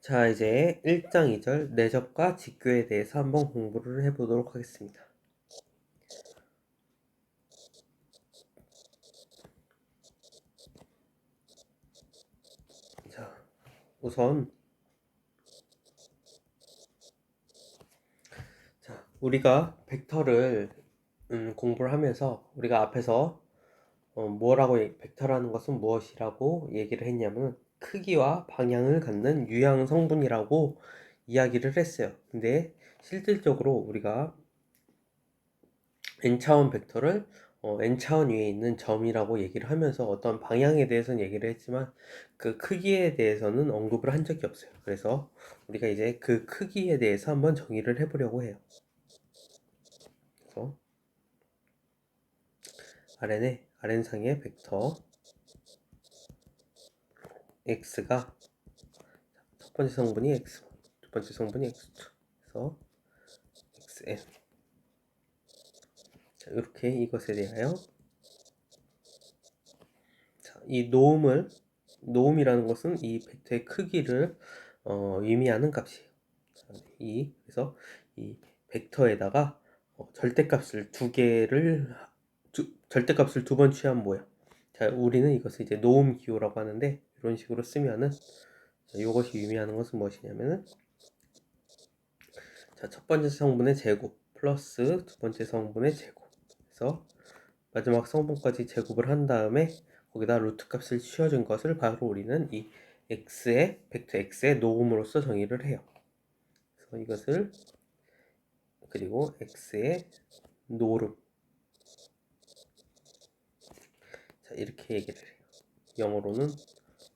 자, 이제 1장 2절 내접과 직교에 대해서 한번 공부를 해보도록 하겠습니다. 자, 우선 우리가 벡터를 공부를 하면서 우리가 앞에서 벡터라는 것은 무엇이라고 얘기를 했냐면 크기와 방향을 갖는 유형 성분이라고 이야기를 했어요. 근데 실질적으로 우리가 n차원 벡터를 n차원 위에 있는 점이라고 얘기를 하면서 어떤 방향에 대해서는 얘기를 했지만 그 크기에 대해서는 언급을 한 적이 없어요. 그래서 우리가 이제 그 크기에 대해서 한번 정의를 해보려고 해요. 그래서 Rn상의 벡터 x가 첫 번째 성분이 x1, 두 번째 성분이 x2, 그래서 xn. 자, 이렇게 이것에 대하여 이 노음이라는 것은 이 벡터의 크기를 의미하는 값이에요. 그래서 이 벡터에다가 절대값을 절대값을 두 번 취한 모양. 자, 우리는 이것을 이제 노음 기호라고 하는데 이런 식으로 쓰면은 이것이 의미하는 것은 무엇이냐면은 자, 첫 번째 성분의 제곱 플러스 두 번째 성분의 제곱. 그래서 마지막 성분까지 제곱을 한 다음에 거기다 루트 값을 씌워준 것을 바로 우리는 이 벡터 x의 노음으로서 정의를 해요. 그래서 이것을 그리고 x의 노름, 자, 이렇게 얘기를 해요. 영어로는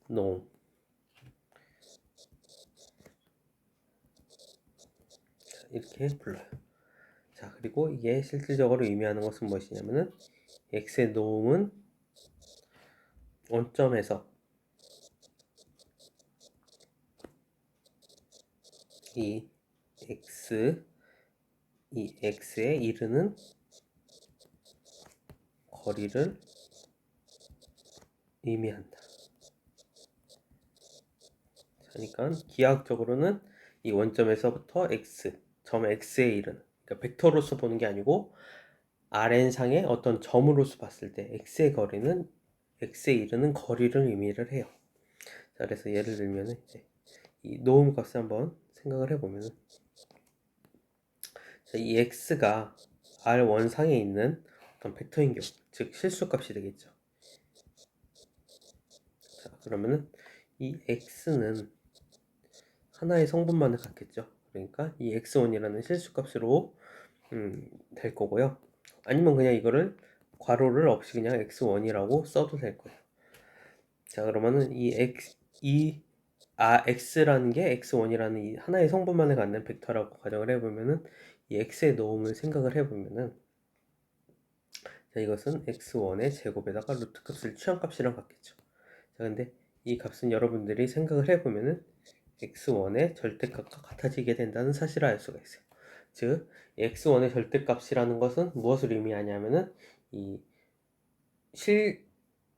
노음. 자, 이렇게 불러요. 자, 그리고 이게 실질적으로 의미하는 것은 무엇이냐면은 x의 노음은 원점에서 이 x에 이르는 거리를 의미한다. 그러니까 기하학적으로는 이 원점에서부터 점 x에 이르는, 그러니까 벡터로서 보는 게 아니고 Rn상의 어떤 점으로서 봤을 때 x에 이르는 거리를 의미를 해요. 자, 그래서 예를 들면 이제 이 노음 값을 한번 생각을 해보면 이 x가 R 원상에 있는 어떤 벡터인 경우, 즉 실수값이 되겠죠. 자, 그러면은 이 x는 하나의 성분만을 갖겠죠. 그러니까 이 x1이라는 실수값으로 될 거고요. 아니면 그냥 이거를 괄호를 없이 그냥 x1이라고 써도 될 거예요. 자, 그러면은 x라는 게 x1이라는 이 하나의 성분만을 갖는 벡터라고 가정을 해보면은 이 x의 노음을 생각을 해보면은 자, 이것은 x1의 제곱에다가 루트 값을 취한 값이랑 같겠죠. 자, 근데 이 값은 여러분들이 생각을 해보면은 x1의 절대값과 같아지게 된다는 사실을 알 수가 있어요. 즉, x1의 절대값이라는 것은 무엇을 의미하냐면은 이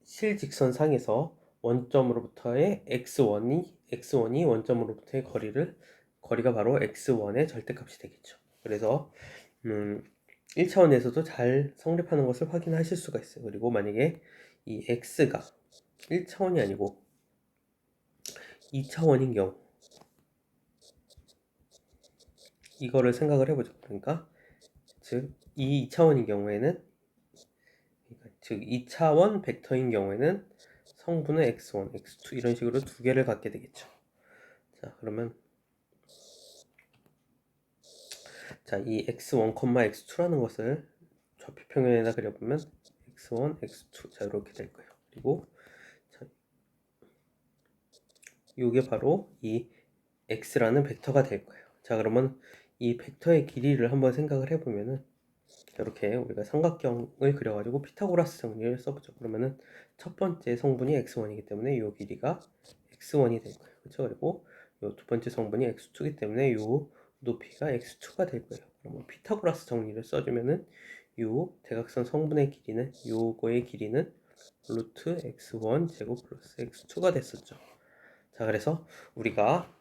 실직선상에서 원점으로부터의 x1이 원점으로부터의 거리가 바로 x1의 절대값이 되겠죠. 그래서 1차원에서도 잘 성립하는 것을 확인하실 수가 있어요. 그리고 만약에 이 x가 1차원이 아니고 2차원인 경우 이거를 생각을 해보죠. 그러니까 즉 이 2차원인 경우에는 즉 2차원 벡터인 경우에는 성분은 x1, x2 이런 식으로 두 개를 갖게 되겠죠. 자, 그러면 자, 이 x1, x2라는 것을 좌표평면에다 그려보면 x1, x2 자, 이렇게 될 거예요. 그리고 자, 이게 바로 이 x라는 벡터가 될 거예요. 자, 그러면 이 벡터의 길이를 한번 생각을 해보면은 이렇게 우리가 삼각형을 그려가지고 피타고라스 정리를 써보죠. 그러면은 첫 번째 성분이 x1이기 때문에 이 길이가 x1이 될 거예요. 그렇죠? 그리고 이 두 번째 성분이 x2이기 때문에 이 높이가 x2가 될 거예요. 그러면 피타고라스 정리를 써주면은 이 대각선 성분의 길이는 요거의 길이는 루트 x1 제곱 플러스 x2가 됐었죠. 자, 그래서 우리가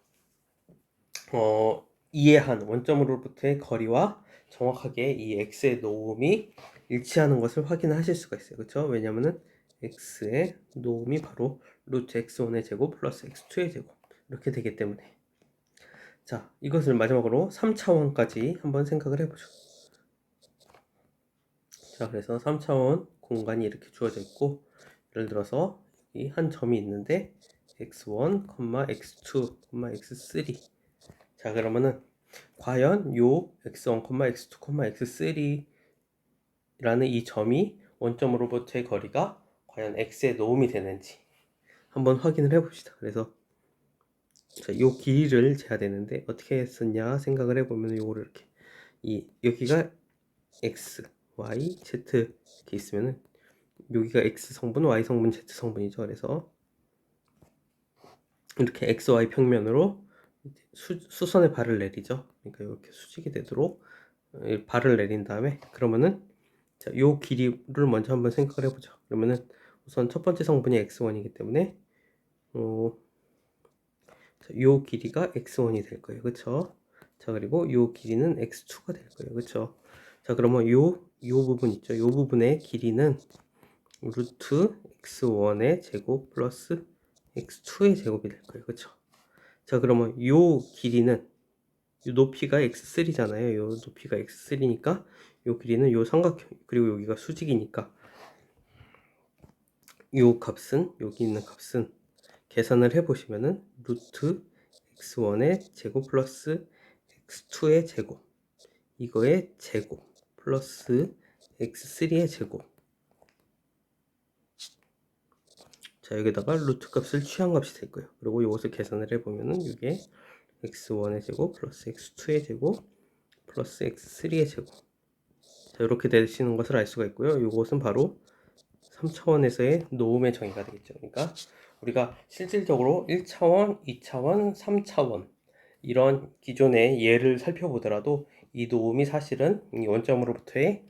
2의 한 원점으로부터의 거리와 정확하게 이 x의 노음이 일치하는 것을 확인하실 수가 있어요. 그렇죠? 왜냐면은 x의 노음이 바로 루트 x1의 제곱 플러스 x2의 제곱 이렇게 되기 때문에. 자, 이것을 마지막으로 3차원까지 한번 생각을 해보죠. 자, 그래서 3차원 공간이 이렇게 주어져 있고, 예를 들어서 이 한 점이 있는데 x1, x2, x3. 자, 그러면은 과연 요 x1, x2, x3라는 이 점이 원점으로부터의 거리가 과연 x에 노음이 되는지 한번 확인을 해봅시다. 그래서 자, 요 길이를 재야 되는데 어떻게 했었냐 생각을 해보면 요거를 이렇게 여기가 x, y, z 이렇게 있으면은 여기가 x 성분, y 성분, z 성분이죠. 그래서 이렇게 x, y 평면으로 수선의 발을 내리죠. 그러니까 이렇게 수직이 되도록 발을 내린 다음에 그러면은 자, 요 길이를 먼저 한번 생각을 해보죠. 그러면은 우선 첫 번째 성분이 x1이기 때문에 요 길이가 x1이 될 거예요. 그쵸? 자, 그리고 요 길이는 x2가 될 거예요. 그쵸? 자, 그러면 요 부분 있죠? 요 부분의 길이는 루트 x1의 제곱 플러스 x2의 제곱이 될 거예요. 그쵸? 자, 그러면 요 길이는 요 높이가 x3잖아요. 요 높이가 x3니까 요 길이는 요 삼각형, 그리고 여기가 수직이니까 요 값은, 여기 있는 값은 계산을 해보시면은 루트 x1의 제곱 플러스 x2의 제곱, 이거의 제곱 플러스 x3의 제곱. 자, 여기다가 루트 값을 취한 값이 될 거예요. 그리고 이것을 계산을 해보면은 이게 x1의 제곱 플러스 x2의 제곱 플러스 x3의 제곱. 자, 이렇게 되시는 것을 알 수가 있고요. 이것은 바로 3차원에서의 노음의 정의가 되겠죠. 그러니까 우리가 실질적으로 1차원, 2차원, 3차원 이런 기존의 예를 살펴보더라도 이 노음이 사실은 이 원점으로부터의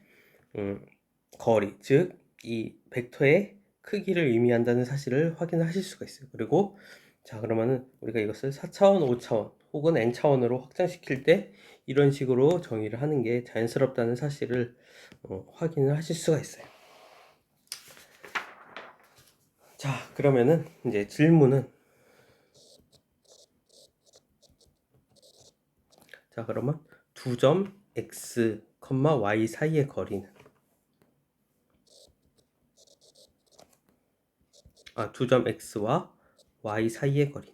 거리, 즉 이 벡터의 크기를 의미한다는 사실을 확인하실 수가 있어요. 그리고 자, 그러면은 우리가 이것을 4차원, 5차원 혹은 n차원으로 확장시킬 때 이런 식으로 정의를 하는 게 자연스럽다는 사실을 확인을 하실 수가 있어요. 자, 그러면은 이제 질문은 자, 그러면 두 점 x, y 사이의 거리는 두 점 x와 y 사이의 거리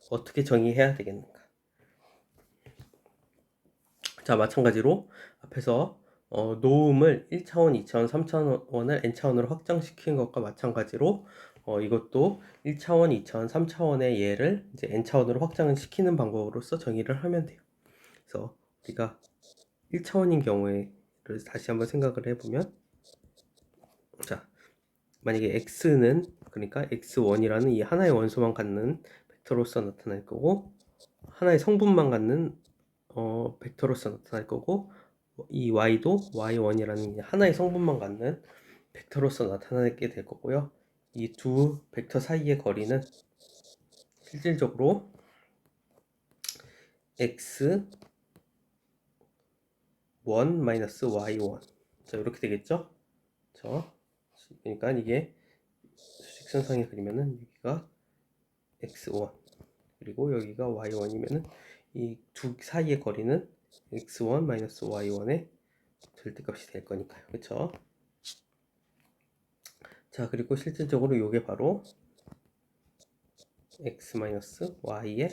어떻게 정의해야 되겠는가? 자, 마찬가지로 앞에서 노음을 1차원, 2차원, 3차원을 n차원으로 확장시킨 것과 마찬가지로 이것도 1차원, 2차원, 3차원의 예를 이제 n차원으로 확장시키는 방법으로서 정의를 하면 돼요. 그래서 우리가 1차원인 경우에를 다시 한번 생각을 해보면 자, 만약에 x는 그러니까 x1이라는 이 하나의 원소만 갖는 벡터로서 나타날 거고 하나의 성분만 갖는 벡터로서 나타날 거고 이 y도 y1이라는 하나의 성분만 갖는 벡터로서 나타나게 될 거고요. 이 두 벡터 사이의 거리는 실질적으로 x1 y1 자, 이렇게 되겠죠? 그러니까 이게 수직선상에 그리면은 여기가 x1 그리고 여기가 y1이면은 이 두 사이의 거리는 x1 y1의 절대값이 될 거니까요. 그쵸? 자, 그리고 실질적으로 이게 바로 x y의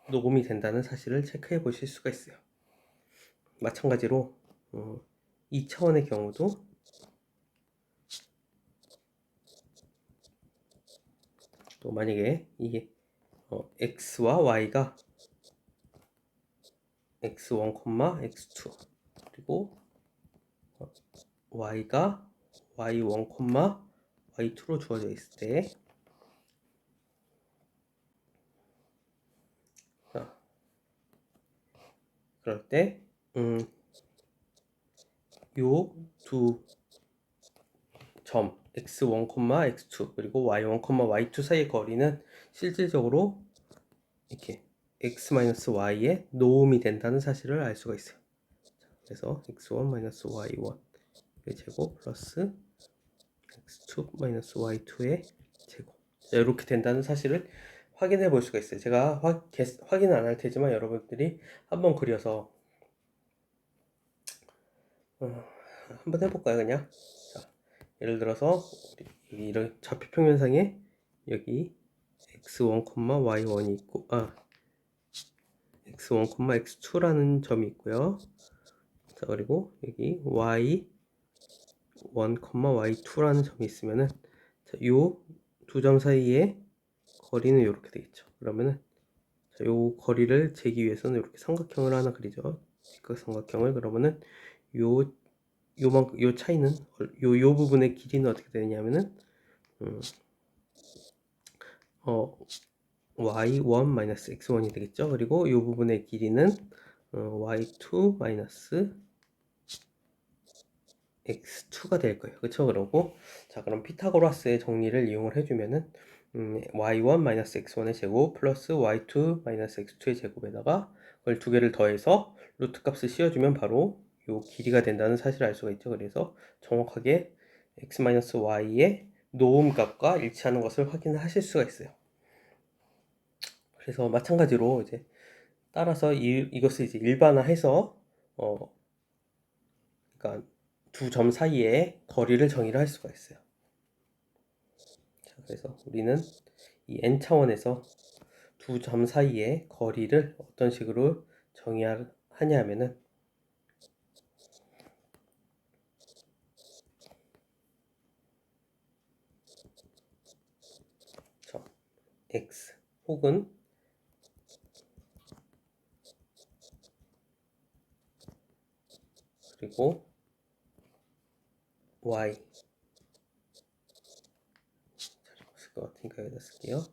녹음이 된다는 사실을 체크해 보실 수가 있어요. 마찬가지로 2차원의 경우도 또 만약에 이게 x와 y가 x1, x2 그리고 y가 y1, y2로 주어져 있을 때 그럴 때 요 두 점 x1, x2 그리고 y1, y2 사이의 거리는 실질적으로 이렇게 x-y의 노음이 된다는 사실을 알 수가 있어요. 그래서 x1 y1의 제곱 플러스 x2 y2의 제곱, 이렇게 된다는 사실을 확인해 볼 수가 있어요. 제가 확인은 안 할 테지만 여러분들이 한번 그려서 한번 해볼까요? 그냥 자, 예를 들어서 여기 이런 좌표평면상에 여기 x1, y1이 있고 x1, x2라는 점이 있고요. 자, 그리고 여기 y1, y2라는 점이 있으면은 요 두 점 사이의 거리는 이렇게 되겠죠. 그러면은 자, 요 거리를 재기 위해서는 이렇게 삼각형을 하나 그리죠. 직각삼각형을. 그러면은 요 차이는 요 부분의 길이는 어떻게 되냐면은 y1 x1이 되겠죠. 그리고 이 부분의 길이는 y2 x2가 될 거예요. 그쵸? 그러고 자, 그럼 피타고라스의 정리를 이용을 해주면은 y1 x1의 제곱 플러스 y2 x2의 제곱에다가 그걸 두 개를 더해서 루트 값을 씌워주면 바로 요 길이가 된다는 사실을 알 수가 있죠. 그래서 정확하게 x-y의 노음 값과 일치하는 것을 확인하실 수가 있어요. 그래서 마찬가지로 이제 따라서 이것을 이제 일반화해서 그러니까 두 점 사이의 거리를 정의를 할 수가 있어요. 자, 그래서 우리는 이 n 차원에서 두 점 사이의 거리를 어떤 식으로 정의하냐면은 x 혹은 그리고 y 잘못 것 같으니까 여기다 쓸게요.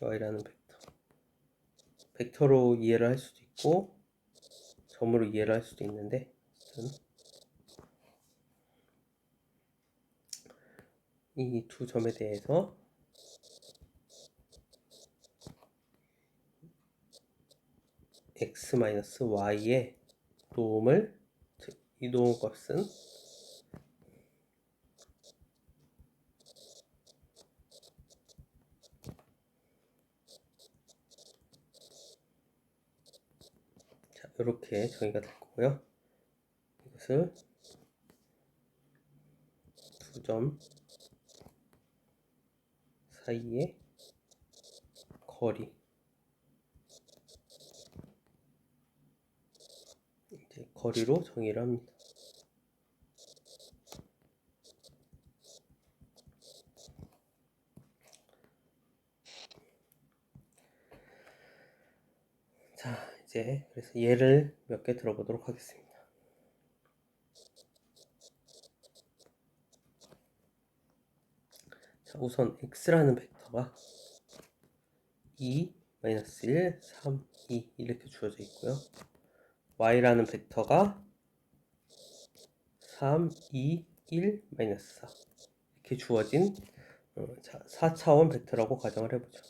y라는 벡터로 이해를 할 수도 있고 점으로 이해를 할 수도 있는데 이 두 점에 대해서 x-y의 노음을, 즉 이 노음 값은 자, 이렇게 정의가 될 거고요. 이것을 두 점 사이의 거리, 이제 거리로 정의를 합니다. 자, 이제 그래서 예를 몇 개 들어보도록 하겠습니다. 자, 우선 x라는 벡터가 2, -1, 3, 2 이렇게 주어져 있고요. y라는 벡터가 3, 2, 1, -4 이렇게 주어진 4차원 벡터라고 가정을 해보죠.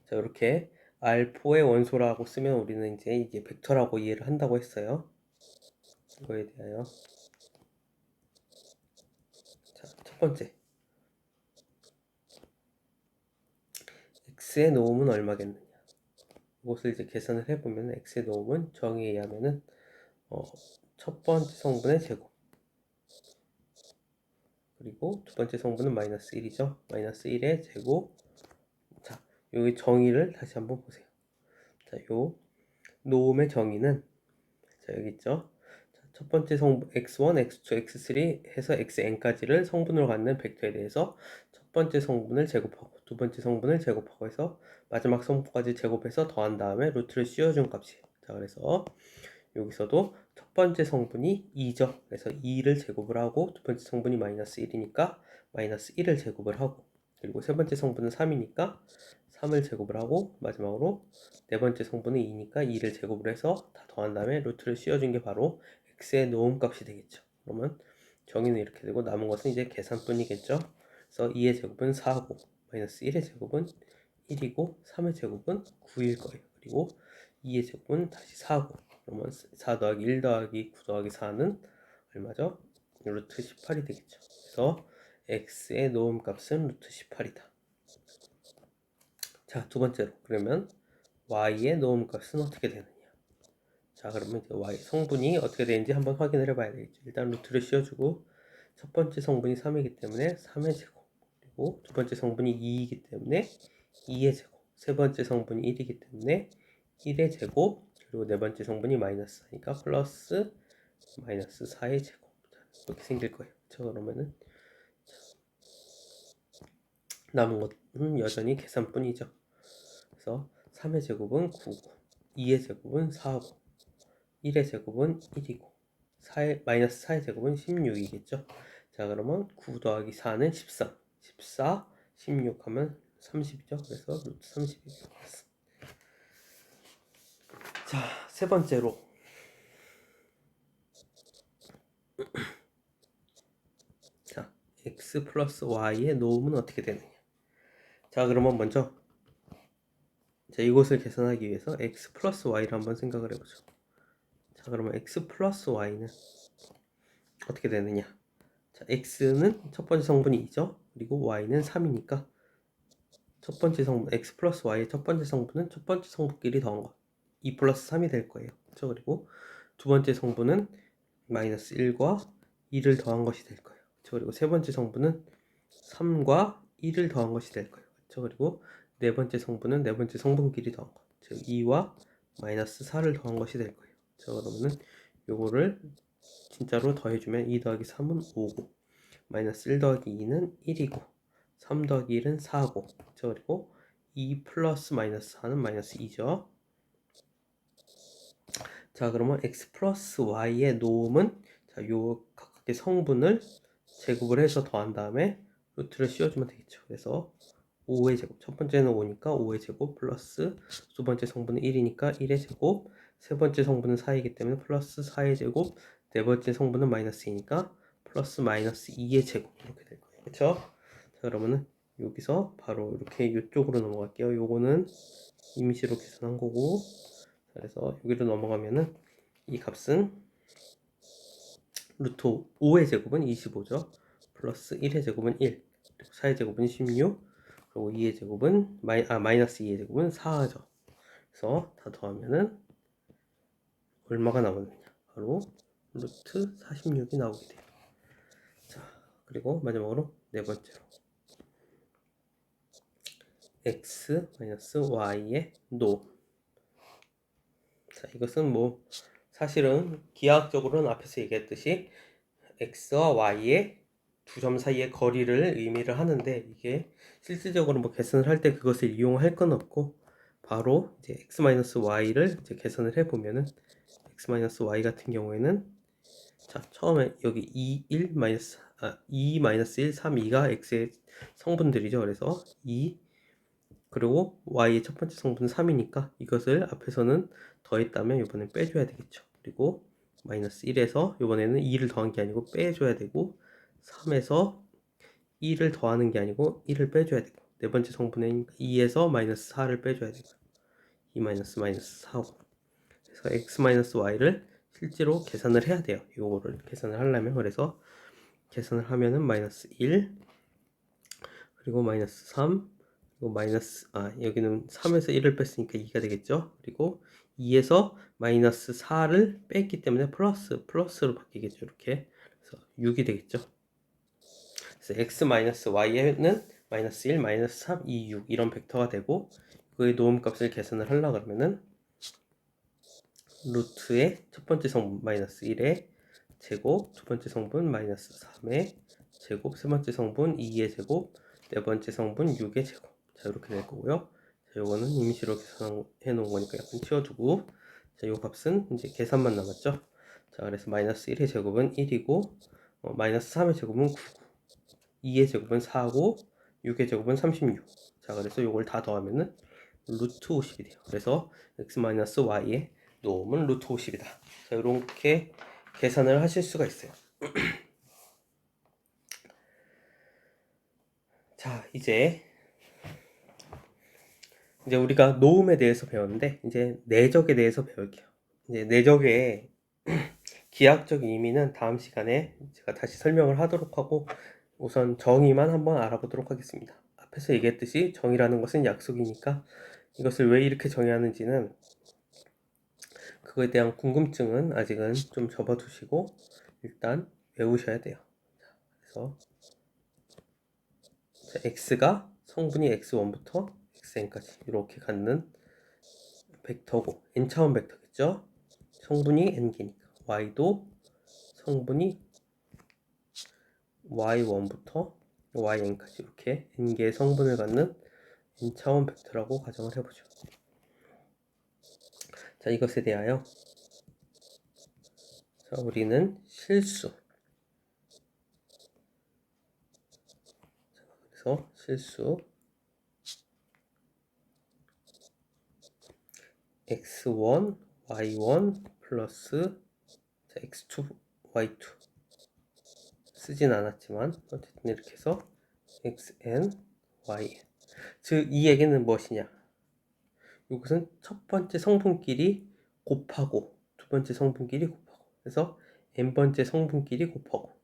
자, 이렇게 R4의 원소라고 쓰면 우리는 이제 이게 벡터라고 이해를 한다고 했어요. 이거에 대하여 자, 첫 번째 x의 노음은 얼마겠느냐. 이것을 이제 계산을 해보면 x의 노음은 정의에 의하면은 첫 번째 성분의 제곱 그리고 두 번째 성분은 -1이죠. -1의 제곱. 자, 여기 정의를 다시 한번 보세요. 자, 요 노음의 정의는 자, 여기 있죠. 자, 첫 번째 성분 x1, x2, x3 해서 xn까지를 성분으로 갖는 벡터에 대해서 첫 번째 성분을 제곱하고 두 번째 성분을 제곱하고 해서 마지막 성분까지 제곱해서 더한 다음에 루트를 씌워준 값이에요. 자, 그래서 여기서도 첫 번째 성분이 2죠. 그래서 2를 제곱을 하고 두 번째 성분이 -1이니까 -1을 제곱을 하고 그리고 세 번째 성분은 3이니까 3을 제곱을 하고 마지막으로 네 번째 성분은 2니까 2를 제곱을 해서 다 더한 다음에 루트를 씌워준 게 바로 x의 노음 값이 되겠죠. 그러면 정의는 이렇게 되고 남은 것은 이제 계산뿐이겠죠. 그래서 2의 제곱은 4고 마이너스 1의 제곱은 1이고 3의 제곱은 9일 거예요. 그리고 2의 제곱은 다시 4고 그러면 4 더하기 1 더하기 9 더하기 4는 얼마죠? 루트 18이 되겠죠. 그래서 x의 노음값은 루트 18이다. 자, 두 번째로 그러면 y의 노음값은 어떻게 되느냐? 자, 그러면 이제 y 성분이 어떻게 되는지 한번 확인을 해봐야 되겠죠. 일단 루트를 씌워주고 첫 번째 성분이 3이기 때문에 3의 제곱, 그리고 두 번째 성분이 2이기 때문에 2의 제곱, 세 번째 성분이 1이기 때문에 1의 제곱, 그리고 네 번째 성분이 마이너스 4니까 플러스 마이너스 4의 제곱. 자, 이렇게 생길 거예요. 자, 그러면은 남은 것은 여전히 계산뿐이죠. 그래서 3의 제곱은 9고 2의 제곱은 4고 1의 제곱은 1이고 마이너스 4의 제곱은 16이겠죠. 자, 그러면 9 더하기 4는 13, 14, 16 하면 30이죠. 그래서 루트 30이 되겠습니다. 자, 세 번째로 자, x 플러스 y의 노음은 어떻게 되느냐. 자, 그러면 먼저 자, 이것을 계산하기 위해서 x 플러스 y를 한번 생각을 해보죠. 자, 그러면 x 플러스 y는 어떻게 되느냐. 자, x는 첫 번째 성분이 2죠. 그리고 y는 3이니까 첫 번째 성분 x 플러스 y의 첫 번째 성분은 첫 번째 성분끼리 더한 것 2 플러스 3이 될 거예요. 그렇죠? 그리고 두 번째 성분은 마이너스 1과 2를 더한 것이 될 거예요. 그렇죠? 그리고 세 번째 성분은 3과 1을 더한 것이 될 거예요. 그렇죠? 그리고 네 번째 성분은 네 번째 성분끼리 더한 것, 즉 2와 마이너스 4를 더한 것이 될 거예요. 그렇죠? 그러면은 요거를 진짜로 더해주면 2 더하기 3은 5고 마이너스 1 더하기 2는 1이고 3 더하기 1은 4고 그렇죠? 그리고 2 플러스 마이너스 4는 마이너스 2죠. 자, 그러면 x 플러스 y의 노음은 자, 요 각각의 성분을 제곱을 해서 더한 다음에 루트를 씌워주면 되겠죠. 그래서 5의 제곱, 첫 번째는 5니까 5의 제곱 플러스 두 번째 성분은 1이니까 1의 제곱, 세 번째 성분은 4이기 때문에 플러스 4의 제곱, 네 번째 성분은 마이너스 2니까 플러스 마이너스 2의 제곱 이렇게 될 거예요. 그렇죠? 자, 그러면은 여기서 바로 이렇게 이쪽으로 넘어갈게요. 요거는 임시로 계산한 거고, 그래서 여기로 넘어가면은 이 값은 루트 5의 제곱은 25죠. 플러스 1의 제곱은 1, 그리고 4의 제곱은 16, 그리고 2의 제곱은 마이너스 2의 제곱은 4죠. 그래서 다 더하면은 얼마가 나오느냐? 바로 루트 46이 나오게 돼요. 자, 그리고 마지막으로 네 번째로 x 마이너스 y의 노. 자, 이것은 뭐 사실은 기하학적으로는 앞에서 얘기했듯이 x와 y의 두 점 사이의 거리를 의미를 하는데 이게 실질적으로 뭐 계산을 할 때 그것을 이용할 건 없고 바로 이제 x-y를 이제 계산을 해 보면은 x-y 같은 경우에는 자, 처음에 여기 2, 1 마이너스 2 마이너스 1, 3, 2가 x의 성분들이죠. 그래서 2 그리고 y의 첫 번째 성분은 3이니까 이것을 앞에서는 더했다면 이번엔 빼줘야 되겠죠. 그리고 마이너스 1에서 이번에는 2를 더한 게 아니고 빼줘야 되고 3에서 2를 더하는 게 아니고 1을 빼줘야 되고 네 번째 성분은 2에서 마이너스 4를 빼줘야 되고 2 마이너스 마이너스 4고 그래서 x 마이너스 y를 실제로 계산을 해야 돼요. 이거를 계산을 하려면 그래서 계산을 하면은 마이너스 1 그리고 마이너스 3 그리고 마이너스 여기는 3에서 1을 뺐으니까 2가 되겠죠. 그리고 2에서 마이너스 4를 뺐기 때문에 플러스로 바뀌겠죠. 이렇게 그래서 6이 되겠죠. 그래서 x 마이너스 y는 마이너스 1, 마이너스 3, 2, 6 이런 벡터가 되고 그의 노음값을 계산을 하려 그러면은 루트의 첫 번째 성분 마이너스 1의 제곱, 두 번째 성분 마이너스 3의 제곱, 세 번째 성분 2의 제곱, 네 번째 성분 6의 제곱. 자, 이렇게 될 거고요. 자, 요거는 임시로 계산해 놓은 거니까 약간 치워두고 자, 요 값은 이제 계산만 남았죠. 자, 그래서 마이너스 1의 제곱은 1이고 마이너스 3의 제곱은 9고 2의 제곱은 4고 6의 제곱은 36. 자, 그래서 요걸 다 더하면은 루트 50이 돼요. 그래서 x-y의 노음은 루트 50이다. 자, 이렇게 계산을 하실 수가 있어요. 자, 이제 우리가 노음에 대해서 배웠는데 이제 내적에 대해서 배울게요. 이제 내적의 기하학적인 의미는 다음 시간에 제가 다시 설명을 하도록 하고 우선 정의만 한번 알아보도록 하겠습니다. 앞에서 얘기했듯이 정의라는 것은 약속이니까 이것을 왜 이렇게 정의하는지는 그거에 대한 궁금증은 아직은 좀 접어두시고 일단 외우셔야 돼요. 그래서 x가 성분이 x1부터 xn까지 이렇게 갖는 벡터고 n차원 벡터겠죠. 성분이 n개니까 y도 성분이 y1부터 yn까지 이렇게 n개의 성분을 갖는 n차원 벡터라고 가정을 해보죠. 자, 이것에 대하여 자, 우리는 실수, 그래서 실수 x1, y1 플러스 x2, y2 쓰진 않았지만 어쨌든 이렇게 해서 xn, yn 즉 이 얘기는 무엇이냐, 이것은 첫 번째 성분끼리 곱하고 두 번째 성분끼리 곱하고 그래서 n번째 성분끼리 곱하고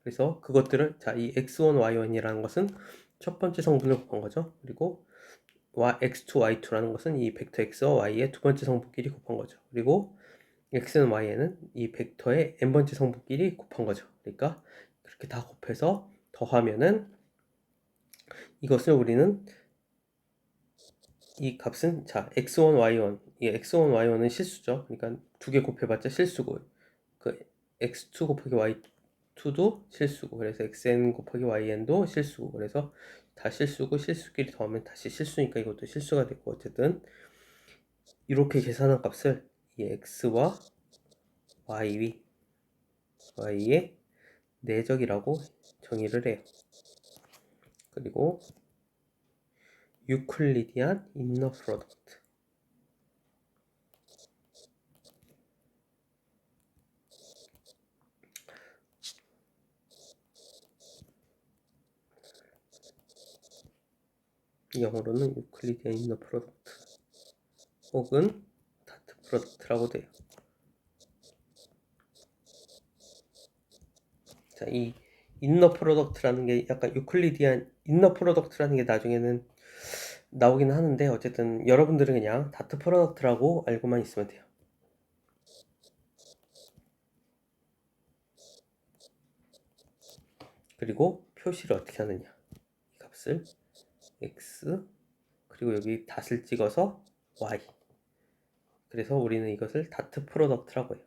그래서 그것들을 자, 이 x1, y1이라는 것은 첫 번째 성분을 곱한 거죠. 그리고 x2, y2라는 것은 이 벡터 x와 y의 두 번째 성분끼리 곱한 거죠. 그리고 x는 y는 이 벡터의 n번째 성분끼리 곱한 거죠. 그러니까 그렇게 다 곱해서 더하면은 이것을 우리는 이 값은 자 x1, y1 이 x1, y1은 실수죠. 그러니까 두 개 곱해봤자 실수고 그 x2 곱하기 y2도 실수고 그래서 xn 곱하기 yn도 실수고 그래서 다 실수고 실수끼리 더하면 다시 실수니까 이것도 실수가 되고 어쨌든 이렇게 계산한 값을 이 x와 y의 내적이라고 정의를 해요. 그리고 유클리디안 인너 프로덕트 영어로는 유클리디안 인너 프로덕트 혹은 다트 프로덕트라고 돼요. 자, 이 인너 프로덕트라는 게 약간 유클리디안 인너 프로덕트라는 게 나중에는 나오기는 하는데 어쨌든 여러분들은 그냥 다트 프로덕트라고 알고만 있으면 돼요. 그리고 표시를 어떻게 하느냐, 이 값을 x 그리고 여기 닷을 찍어서 y 그래서 우리는 이것을 다트 프로덕트라고 해요.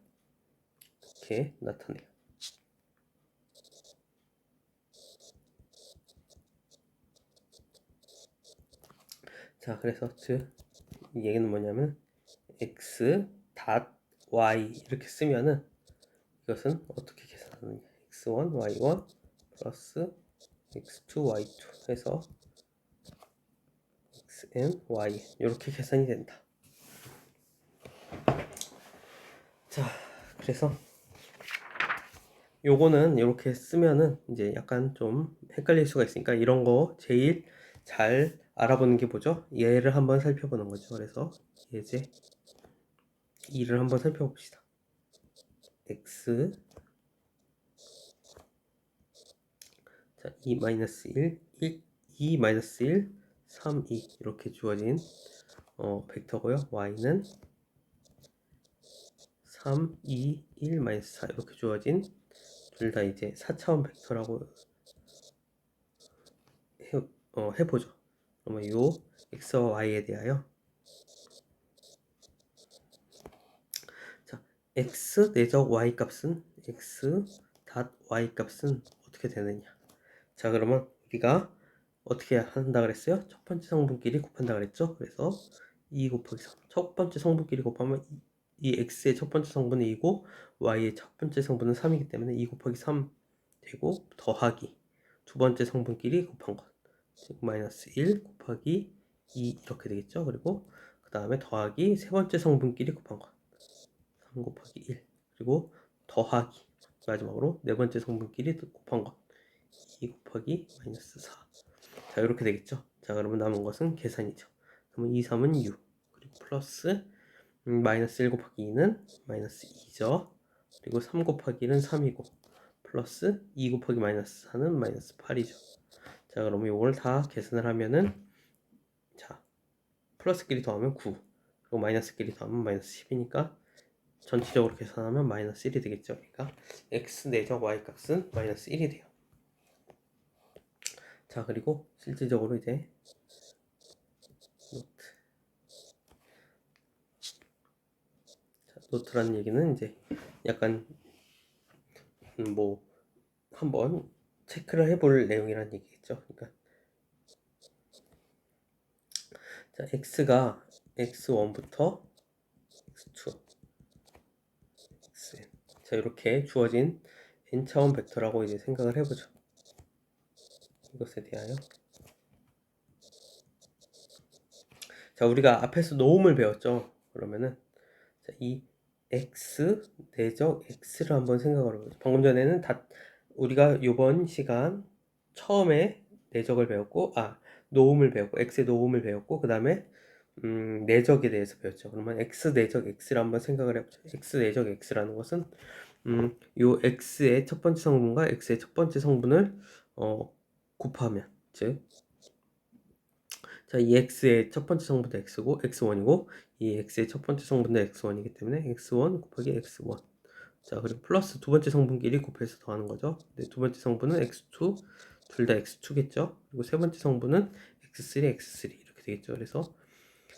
이렇게 나타내요. 자, 그래서 이 얘기는 뭐냐면 x 닷 y 이렇게 쓰면은 이것은 어떻게 계산하느냐, x1, y1 플러스 x2, y2 해서 xn, y 이렇게 계산이 된다. 자, 그래서 요거는 이렇게 쓰면은 이제 약간 좀 헷갈릴 수가 있으니까 이런 거 제일 잘 알아보는 게 뭐죠? 얘를 한번 살펴보는 거죠. 그래서 예제 2를 한번 살펴봅시다. x 자, 2-1, 2-1, 3, 2 이렇게 주어진 벡터고요. y는 3, 2, 1, 4 이렇게 주어진 둘 다 이제 4차원 벡터라고 해보죠. 그러면 요 x와 y에 대하여 자, x 내적 y 값은 x 닷 y 값은 어떻게 되느냐. 자, 그러면 우리가 어떻게 한다 그랬어요? 첫 번째 성분끼리 곱한다 그랬죠? 그래서 2 곱하기 3. 첫 번째 성분끼리 곱하면 이 x의 첫 번째 성분은 2고 y의 첫 번째 성분은 3이기 때문에 2 곱하기 3 되고 더하기 두 번째 성분끼리 곱한 것. 즉 마이너스 1 곱하기 2 이렇게 되겠죠? 그리고 그 다음에 더하기 세 번째 성분끼리 곱한 것. 3 곱하기 1 그리고 더하기 마지막으로 네 번째 성분끼리 곱한 것. 2 곱하기 마이너스 4. 자, 이렇게 되겠죠. 자, 그러면 남은 것은 계산이죠. 그러면 2, 3은 6, 그리고 플러스 마이너스 1 곱하기 2는 마이너스 2죠. 그리고 3 곱하기 1은 3이고 플러스 2 곱하기 마이너스 4는 마이너스 8이죠. 자, 그러면 이걸 다 계산을 하면은, 자, 플러스끼리 더하면 9, 그리고 마이너스끼리 더하면 마이너스 10이니까 전체적으로 계산하면 마이너스 1이 되겠죠. 그러니까 x 내적 y 값은 마이너스 1이 돼요. 자, 그리고 실질적으로 이제 노트. 자, 노트라는 얘기는 이제 약간 뭐 한번 체크를 해볼 내용이란 얘기겠죠. 그러니까 자, x가 x1부터 x2, xn. 자, 이렇게 주어진 n차원 벡터라고 이제 생각을 해보죠. 이것에 대하여. 자, 우리가 앞에서 노음을 배웠죠. 그러면은 자, 이 x 내적 x를 한번 생각을 해보죠. 방금 전에는 우리가 이번 시간 처음에 내적을 배웠고, 노음을 배웠고, x의 노음을 배웠고, 그 다음에 내적에 대해서 배웠죠. 그러면 x 내적 x를 한번 생각을 해보죠. x 내적 x라는 것은 요 x의 첫 번째 성분과 x의 첫 번째 성분을 곱하면, 즉 자, 이 x의 첫 번째 성분도 x고 x1이고 이 x의 첫 번째 성분도 x1이기 때문에 x1 곱하기 x1. 자, 그리고 플러스 두 번째 성분끼리 곱해서 더하는 거죠. 네, 두 번째 성분은 x2, 둘 다 x2겠죠. 그리고 세 번째 성분은 x3, x3 이렇게 되겠죠. 그래서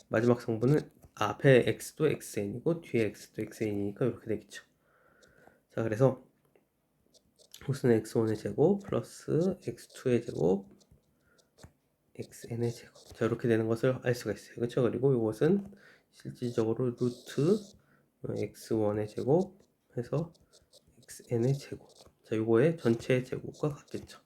마지막 성분은 앞에 x도 xn이고 뒤에 x도 xn이니까 이렇게 되겠죠. 자, 그래서 무슨 x1의 제곱 플러스 x2의 제곱 xn의 제곱. 자, 이렇게 되는 것을 알 수가 있어요. 그렇죠? 그리고 이것은 실질적으로 루트 x1의 제곱 해서 xn의 제곱. 자, 요거의 전체 제곱과 같겠죠.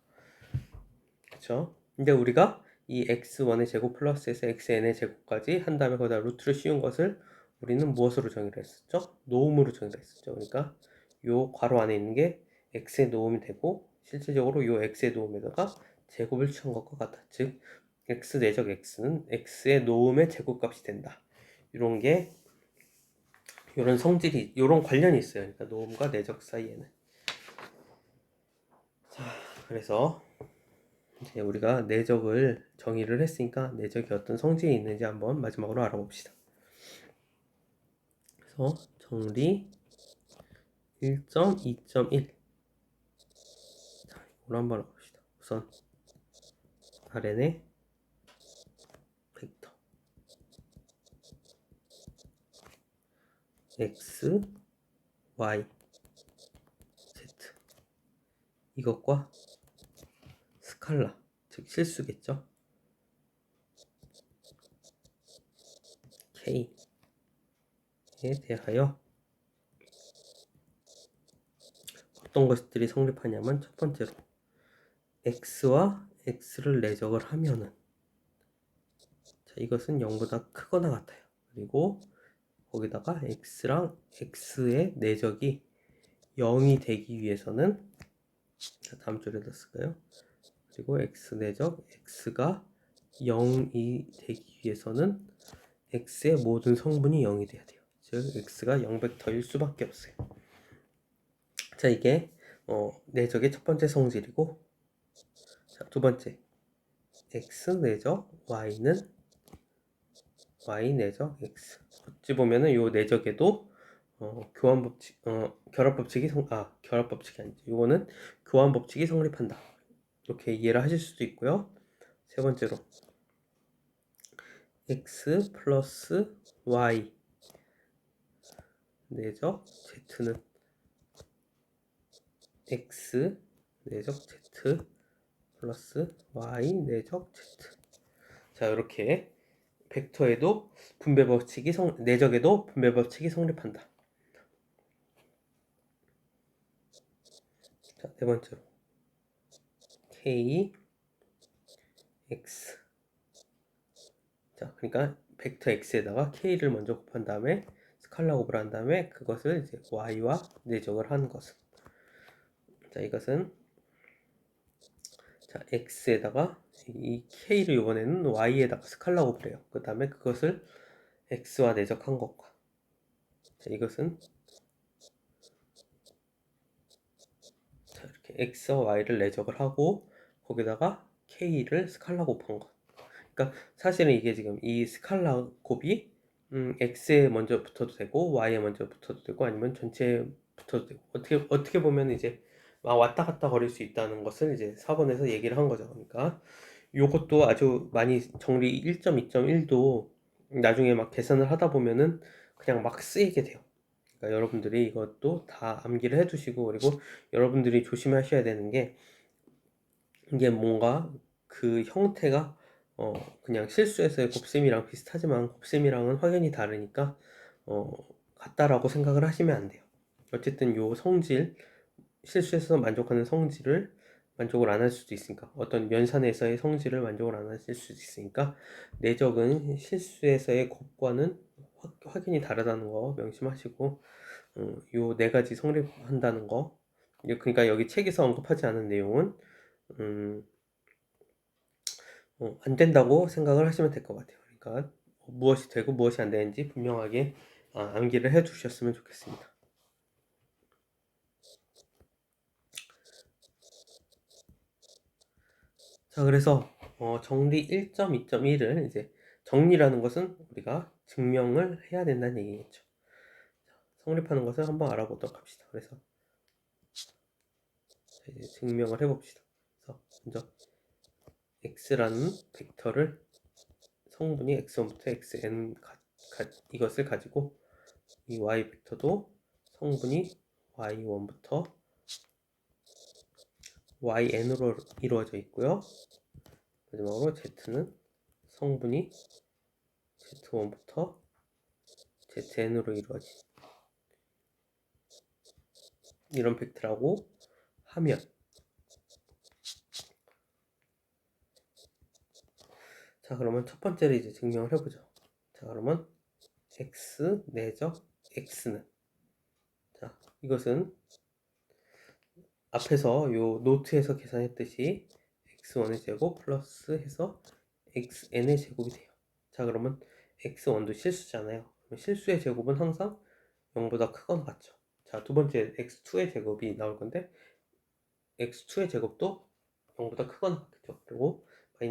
그렇죠? 근데 우리가 이 x1의 제곱 플러스에서 xn의 제곱까지 한 다음에 거기다 루트를 씌운 것을 우리는 무엇으로 정의를 했었죠? 노음으로 정의를 했었죠. 그러니까 요 괄호 안에 있는 게 x의 노음이 되고 실질적으로 요 x의 노음에다가 제곱을 취한 것과 같다. 즉 x 내적 x는 x의 노음의 제곱값이 된다. 이런 게 이런 성질이 이런 관련이 있어요. 그러니까 노음과 내적 사이에는. 자, 그래서 이제 우리가 내적을 정의를 했으니까 내적이 어떤 성질이 있는지 한번 마지막으로 알아봅시다. 그래서 정리 1.2.1. 자, 이걸 한번 알아봅시다. 우선 RN의 벡터 x, y, z 이것과 스칼라, 즉 실수겠죠. k에 대하여 어떤 것들이 성립하냐면 첫 번째로 x와 x를 내적을 하면은 자, 이것은 0보다 크거나 같아요. 그리고 거기다가 x랑 x의 내적이 0이 되기 위해서는 자, 다음 줄에다 쓸까요? 그리고 x 내적 x가 0이 되기 위해서는 x의 모든 성분이 0이 돼야 돼요. 즉 x가 0벡터일 수밖에 없어요. 자, 이게 내적의 첫 번째 성질이고, 자, 두 번째 x 내적 y는 y 내적 x. 어찌 보면은 요 내적에도 교환 법칙, 결합 법칙이 결합 법칙이 아니죠. 이거는 교환 법칙이 성립한다. 이렇게 이해를 하실 수도 있고요. 세 번째로 x 플러스 y 내적 z는 x 내적 z 플러스 y 내적 z. 자, 이렇게 벡터에도 분배 법칙이 내적에도 분배 법칙이 성립한다. 자, 네 번째로 k x. 자, 그러니까 벡터 x에다가 k를 먼저 곱한 다음에 스칼라 곱을 한 다음에 그것을 이제 y와 내적을 하는 것은 자, 이것은 자, x에다가 이 k를 이번에는 y에다가 스칼라 곱을 해요. 그 다음에 그것을 x와 내적한 것과, 자, 이것은 자, 이렇게 x와 y를 내적을 하고 거기다가 k를 스칼라 곱한 것. 그러니까 사실은 이게 지금 이 스칼라 곱이 x에 먼저 붙어도 되고 y에 먼저 붙어도 되고 아니면 전체에 붙어도 되고, 어떻게 보면 이제 막 왔다 갔다 거릴 수 있다는 것을 이제 4번에서 얘기를 한 거죠. 그러니까 요것도 아주 많이 정리 1.2.1도 나중에 막 계산을 하다 보면은 그냥 막 쓰이게 돼요. 그러니까 여러분들이 이것도 다 암기를 해두시고, 그리고 여러분들이 조심하셔야 되는 게, 이게 뭔가 그 형태가 그냥 실수해서의 곱셈이랑 비슷하지만 곱셈이랑은 확연히 다르니까 같다라고 생각을 하시면 안 돼요. 어쨌든 요 성질, 실수해서 만족하는 성질을 만족을 안 할 수도 있으니까, 어떤 면산에서의 성질을 만족을 안 하실 수도 있으니까 내적은 실수에서의 곱과는 확연히 다르다는 거 명심하시고, 요 네 가지 성립한다는 거, 그러니까 여기 책에서 언급하지 않은 내용은 음, 안 된다고 생각을 하시면 될 것 같아요. 그러니까 무엇이 되고 무엇이 안 되는지 분명하게 암기를 해 두셨으면 좋겠습니다. 자, 그래서 정리 1.2.1을 이제, 정리라는 것은 우리가 증명을 해야 된다는 얘기겠죠. 자, 성립하는 것을 한번 알아보도록 합시다. 그래서 이제 증명을 해봅시다. 그래서 먼저 x라는 벡터를, 성분이 x1부터 xn 이것을 가지고, 이 y 벡터도 성분이 y1부터 yn으로 이루어져 있고요. 마지막으로 z는 성분이 z1부터 zn으로 이루어진 이런 벡터라고 하면, 자, 그러면 첫 번째를 이제 증명을 해보죠. 자, 그러면 x 내적 x는, 자, 이것은 앞에서 요 노트에서 계산했듯이 x1의 제곱 플러스 해서 xn의 제곱이 돼요. 자, 그러면 x1도 실수잖아요. 실수의 제곱은 항상 0보다 크거나 같죠. 자, 두 번째 x2의 제곱이 나올 건데 x2의 제곱도 0보다 크거나 같겠죠. 그리고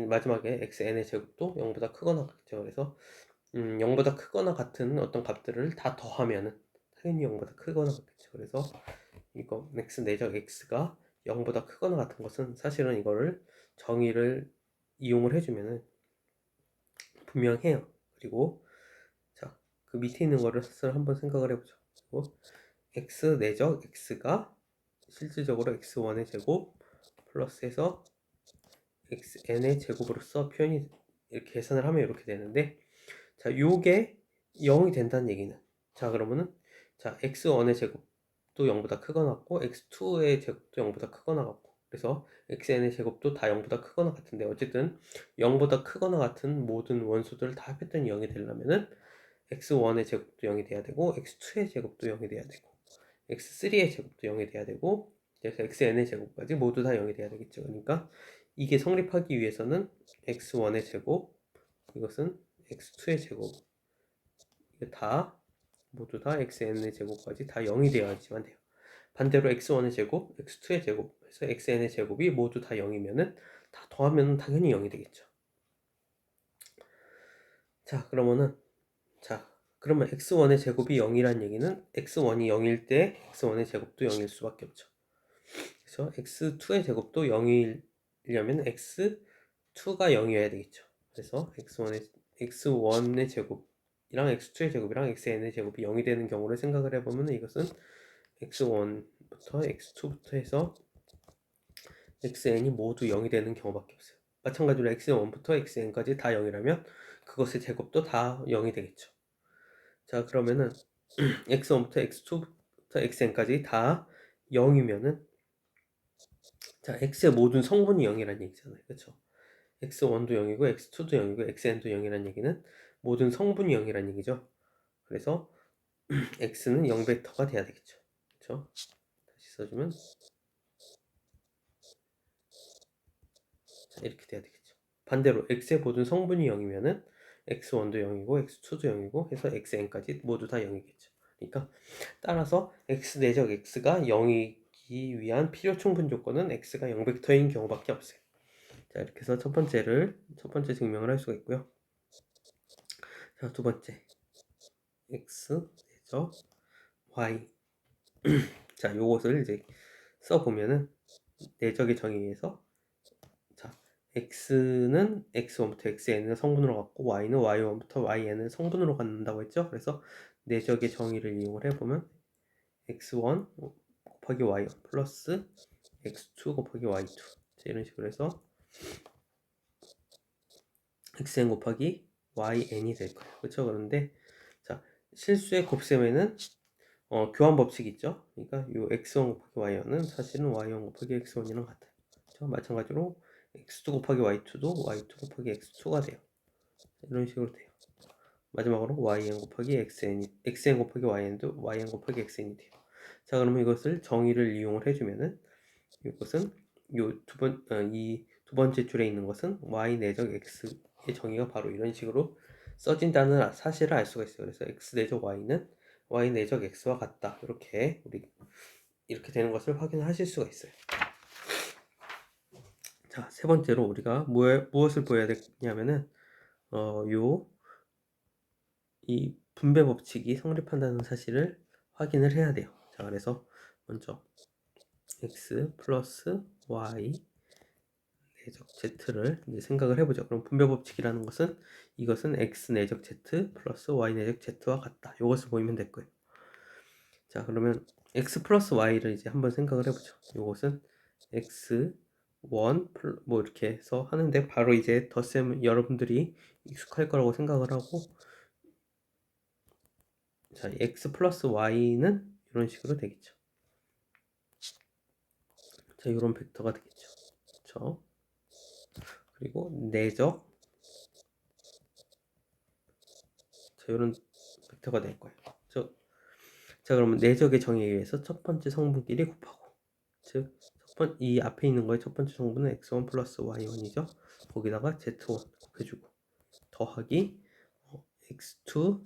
마지막에 xn의 제곱도 0보다 크거나 같겠죠. 그래서 0보다 크거나 같은 어떤 값들을 다 더하면은 당연히 0보다 크거나 같겠죠. 그래서 이거 x 내적 x가 0보다 크거나 같은 것은 사실은 이거를 정의를 이용을 해주면은 분명해요. 그리고 자, 그 밑에 있는 거를 한번 생각을 해보죠. 그리고 x 내적 x가 실질적으로 x1의 제곱 플러스해서 xn의 제곱으로서 표현이, 이렇게 계산을 하면 이렇게 되는데, 자, 요게 0이 된다는 얘기는, 자, 그러면은 자, x1의 제곱도 0보다 크거나 같고 x2의 제곱도 0보다 크거나 같고, 그래서 xn의 제곱도 다 0보다 크거나 같은데, 어쨌든 0보다 크거나 같은 모든 원소들을 다 합했더니 0이 되려면은 x1의 제곱도 0이 돼야 되고 x2의 제곱도 0이 돼야 되고 x3의 제곱도 0이 돼야 되고, 그래서 xn의 제곱까지 모두 다 0이 돼야 되겠죠. 그러니까 이게 성립하기 위해서는 x1의 제곱, 이것은 x2의 제곱, 이게 다 모두 다 xn의 제곱까지 다 0이 되어야지만 돼요. 반대로 x1의 제곱, x2의 제곱, 그래서 xn의 제곱이 모두 다 0이면은 다 더하면 당연히 0이 되겠죠. 자, 그러면 x1의 제곱이 0이란 얘기는 x1이 0일 때 x1의 제곱도 0일 수밖에 없죠. 그래서 x2의 제곱도 0이려면 x2가 0이어야 되겠죠. 그래서 x1의 제곱이랑 x2의 제곱이랑 xn의 제곱이 0이 되는 경우를 생각을 해보면, 이것은 x1부터 x2부터 해서 xn이 모두 0이 되는 경우밖에 없어요. 마찬가지로 x1부터 xn까지 다 0이라면 그것의 제곱도 다 0이 되겠죠. 자, 그러면은 x1부터 x2부터 xn까지 다 0이면은, 자, x의 모든 성분이 0이란 얘기잖아요. 그렇죠? x1도 0이고 x2도 0이고 xn도 0이란 얘기는 모든 성분이 0이란 얘기죠. 그래서 x는 0벡터가 돼야 되겠죠. 그렇죠? 다시 써주면 이렇게 돼야 되겠죠. 반대로 x의 모든 성분이 0이면은 x1도 0이고 x2도 0이고 해서 xn까지 모두 다 0이겠죠. 그러니까 따라서 x 내적 x가 0이기 위한 필요 충분 조건은 x가 0벡터인 경우밖에 없어요. 자, 이렇게 해서 첫 번째 증명을 할 수가 있고요. 자, 두 번째 x 내적 y 자, 요것을 이제 써보면은 내적의 정의에서 자, x는 x1부터 xn을 성분으로 갖고 y는 y1부터yn을 성분으로 갖는다고 했죠. 그래서 내적의 정의를 이용을 해보면 x1 곱하기 y1 플러스 x2 곱하기 y2 이런 식으로 해서 xn 곱하기 yn이 될 거예요. 그렇죠? 그런데 자, 실수의 곱셈에는 교환 법칙이 있죠. 그러니까 이 x1 곱하기 y1은 사실은 y1 곱하기 x1이랑 같아요. 그렇죠? 마찬가지로 x2 곱하기 y2도 y2 곱하기 x2가 돼요. 이런 식으로 돼요. 마지막으로 yn 곱하기 xn 곱하기 yn도 yn 곱하기 xn이 돼요. 자, 그러면 이것을 정의를 이용을 해주면은 이것은 이 두 번째 줄에 있는 것은 y 내적 x의 정의가 바로 이런 식으로 써진다는 사실을 알 수가 있어요. 그래서 x 내적 y는 y 내적 x와 같다. 이렇게 되는 것을 확인하실 수가 있어요. 자, 세 번째로 우리가 무엇을 보여야 되냐면은 이 분배 법칙이 성립한다는 사실을 확인을 해야 돼요. 자, 그래서 먼저 x 플러스 y 내적 z를 이제 생각을 해보죠. 그럼 분배 법칙이라는 것은 이것은 x 내적 z 플러스 y 내적 z와 같다. 이것을 보이면 될 거예요. 자, 그러면 x 플러스 y를 이제 한번 생각을 해보죠. 이것은 x1 뭐 이렇게 해서 하는데 바로 이제 덧셈 여러분들이 익숙할 거라고 생각을 하고 자, x 플러스 y는 이런 식으로 되겠죠. 자, 이런 벡터가 되겠죠. 그렇죠? 그리고 내적 자, 이런 벡터가 될 거예요. 자, 그러면 내적의 정의에 의해서 첫 번째 성분끼리 곱하고 즉 이 앞에 있는 거의 첫 번째 성분은 x1 플러스 y1이죠. 거기다가 z1 곱해주고 더하기 x2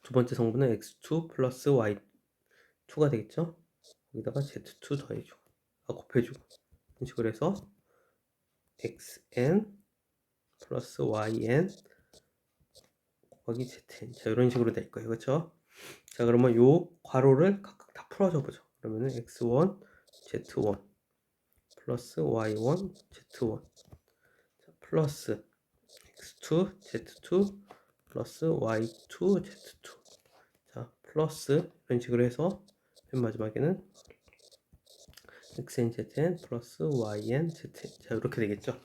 두 번째 성분은 x2 플러스 y2가 되겠죠. 거기다가 z2 더해주고 곱해주고 이런 식으로 해서 xn 플러스 yn 곱하기 zn 자, 이런 식으로 될 거예요. 그렇죠? 자, 그러면 요 괄호를 각각 다 풀어줘 보죠. 그러면은 x1 z1 플러스 y1 z1 플러스 x2 z2 플러스 y2 z2 자, 플러스 이런 식으로 해서 맨 마지막에는 xn zn 플러스 yn zn 자, 이렇게 되겠죠.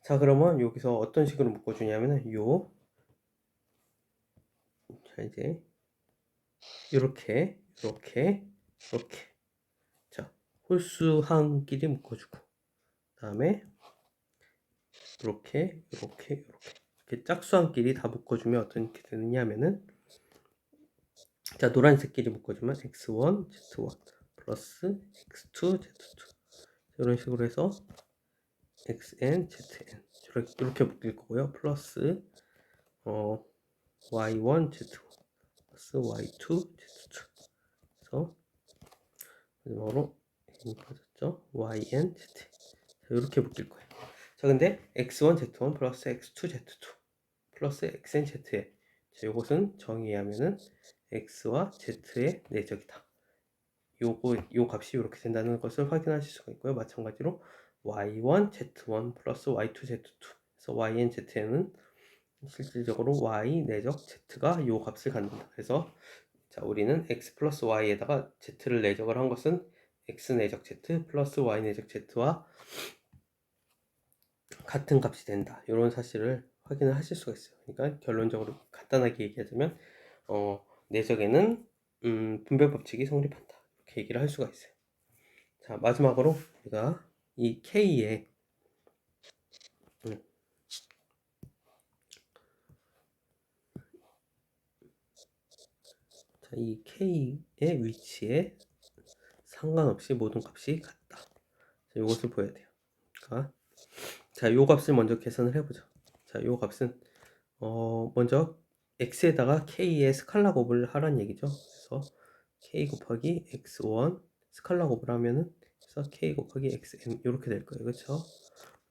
자, 그러면 여기서 어떤 식으로 묶어주냐면은 자, 이제 이렇게 자, 홀수항끼리 묶어주고 그다음에 이렇게 짝수항끼리 다 묶어주면 어떻게 되느냐면은 자, 노란색끼리 묶어주면 x1 z1 플러스 x2 z2 이런 식으로 해서 xn zn 이렇게 묶일 거고요. 플러스 y1 z1 플러스 y2 z2 그래서 마지막으로 n 빠졌죠. yn zn 자, 이렇게 묶일 거예요. 자, 근데 x1 z1 플러스 x2 z2 플러스 xn zn 자, 이것은 정의에 하면은 x와 z의 내적이다. 요 값이 이렇게 된다는 것을 확인하실 수가 있고요. 마찬가지로 y1 z1 플러스 y2 z2 그래서 yn zn은 실질적으로 y 내적 z가 요 값을 갖는다. 그래서 자, 우리는 x 플러스 y에다가 z를 내적을 한 것은 x 내적 z 플러스 y 내적 z와 같은 값이 된다. 이런 사실을 확인을 하실 수가 있어요. 그러니까 결론적으로 간단하게 얘기하자면 내적에는 분배 법칙이 성립한다. 이렇게 얘기를 할 수가 있어요. 자, 마지막으로 우리가 이 K의 자, 이 K의 위치에 상관없이 모든 값이 같다. 자, 이것을 보여야 돼요. 자, 요 값을 먼저 계산을 해보죠. 자, 요 값은 먼저 x에다가 k의 스칼라 곱을 하란 얘기죠. 그래서 k 곱하기 x1 스칼라 곱을 하면은 그래서 k 곱하기 xn 이렇게 될 거예요. 그렇죠?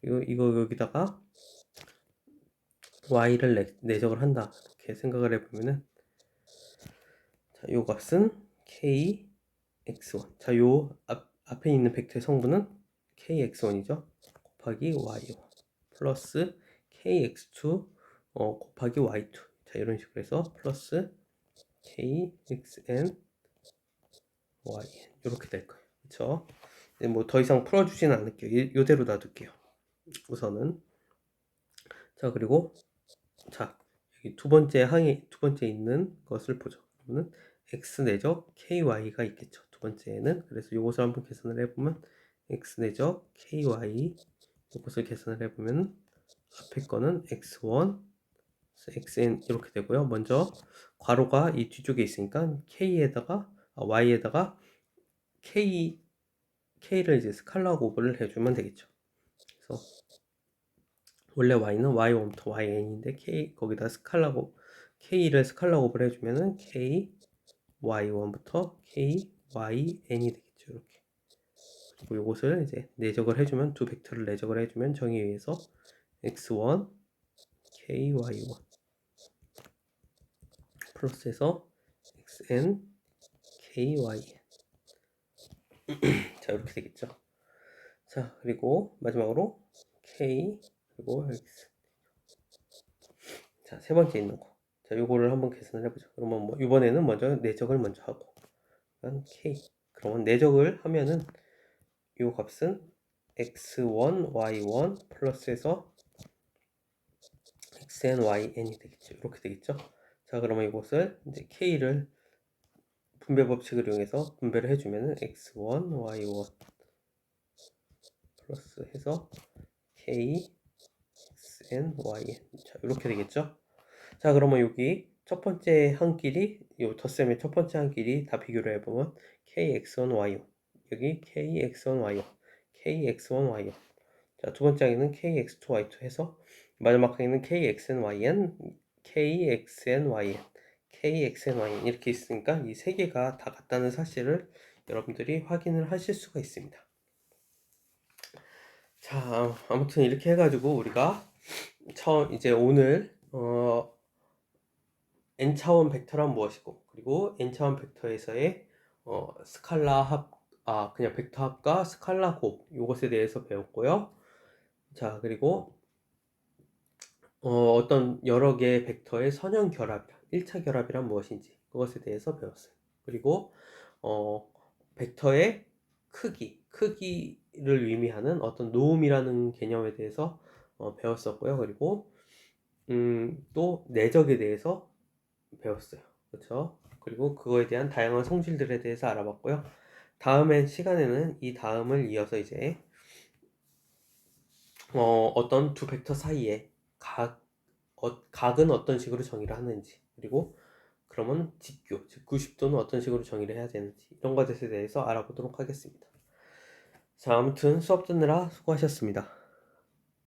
이거 여기다가 y를 내적을 한다. 이렇게 생각을 해보면은 자, 요 값은 k x1. 자, 요 앞에 있는 벡터의 성분은 k x1이죠. 곱하기 y1 플러스 k x2 곱하기 y2. 자, 이런 식으로 해서 플러스 k xn y 이렇게 될 거예요. 그렇죠? 뭐 더 이상 풀어주지는 않을게요. 이대로 놔둘게요. 우선은 자, 그리고 자, 여기 두 번째 있는 것을 보죠. 그러면 x 내적 ky가 있겠죠. 두 번째는 그래서 이것을 한번 계산을 해보면 x 내적 ky 이것을 계산을 해보면 앞에 거는 x1 xn 이렇게 되고요. 먼저 괄호가 이 뒤쪽에 있으니까 y에다가 k를 이제 스칼라 곱을 해주면 되겠죠. 그래서 원래 y는 y1부터 yn인데 거기다 k를 스칼라 곱을 해주면은 y1부터 yn이 되겠죠. 이렇게. 그리고 이것을 이제 내적을 해주면 두 벡터를 내적을 해주면 정의에 의해서 x1 ky1 플러스해서 xn kyn 자, 이렇게 되겠죠. 자, 그리고 마지막으로 k 그리고 x. 자, 세 번째 있는 거. 자, 요거를 한번 계산을 해보죠. 그러면 뭐 이번에는 먼저 내적을 먼저 하고 그러면 k. 그러면 내적을 하면은 요 값은 x1 y1 플러스해서 xn yn이 되겠죠. 이렇게 되겠죠. 자, 그러면 이것을 이제 k를 분배 법칙을 이용해서 분배를 해주면은 x1 y1 플러스 해서 k xn yn 자, 이렇게 되겠죠. 자, 그러면 여기 첫 번째 한 길이 요 덧셈의 첫 번째 한 길이 다 비교를 해보면 kx1 y1 여기 kx1 y1 kx1 y1 자, 두 번째 항에는 kx2 y2 해서 마지막 항에는 kxn yn kxn yn kxn yn 이렇게 있으니까 이 세 개가 다 같다는 사실을 여러분들이 확인을 하실 수가 있습니다. 자, 아무튼 이렇게 해가지고 우리가 이제 오늘 n차원 벡터란 무엇이고 그리고 n차원 벡터에서의 그냥 벡터 합과 스칼라 곱 이것에 대해서 배웠고요. 자, 그리고 어떤 여러 개의 벡터의 선형 결합, 1차 결합이란 무엇인지 그것에 대해서 배웠어요. 그리고 벡터의 크기를 의미하는 어떤 노음이라는 개념에 대해서 배웠었고요. 그리고 또 내적에 대해서 배웠어요. 그렇죠? 그리고 그거에 대한 다양한 성질들에 대해서 알아봤고요. 다음에 시간에는 이 다음을 이어서 이제 어떤 두 벡터 사이에 각은 어떤 식으로 정의를 하는지 그리고 그러면 직교, 즉 90도는 어떤 식으로 정의를 해야 되는지 이런 것에 대해서 알아보도록 하겠습니다. 자, 아무튼 수업 듣느라 수고하셨습니다.